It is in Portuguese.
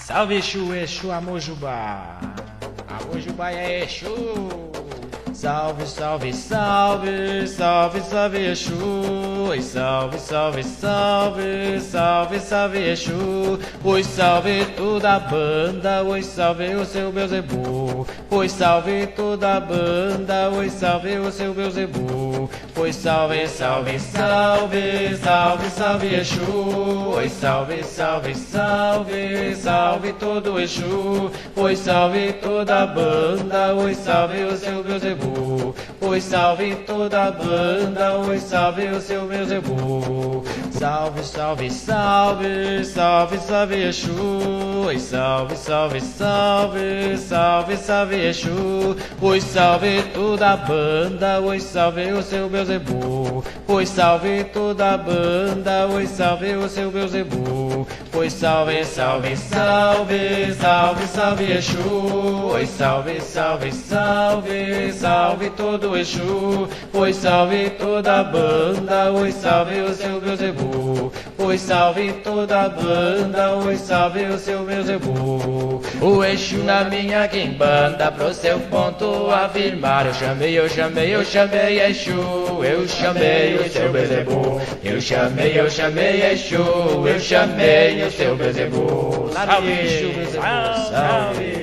Salve Exu, Exu Amojubá. Amojubá é Exu. Salve, salve, salve, salve, salve Exu. Oi, salve, salve, salve, salve, salve Exu. Oi, salve toda a banda, oi, salve o seu Beuzebu. Oi, salve toda a banda, oi, salve o seu Beuzebu. Oi, salve, salve, salve, salve, salve Exu. Oi, salve, salve, salve, salve todo Exu. Oi, salve toda a banda, oi, salve o seu Beuzebu. Oi, salve toda a banda, oi, salve o seu Beuzebu. Salve, salve, salve, salve, salve Exu. Oi, salve, salve, salve, salve, salve Exu. Oi, salve toda a banda, oi, salve o seu Beuzebu. Oi, salve toda a banda, oi, salve o seu Beuzebu. Oi, salve, salve, salve, salve, salve Exu. Oi, salve, salve, salve, salve todo Exu. Oi, salve toda a banda, oi, salve o seu Beuzebu. Oi, salve toda a banda, oi, salve o seu Beuzebu. O Exu na minha quimbanda, pro seu ponto afirmar. Eu chamei, eu chamei, eu chamei Exu. Eu chamei o seu Beuzebu. Eu chamei Exu. Eu chamei o seu Beuzebu. Salve Exu, Beuzebu, salve.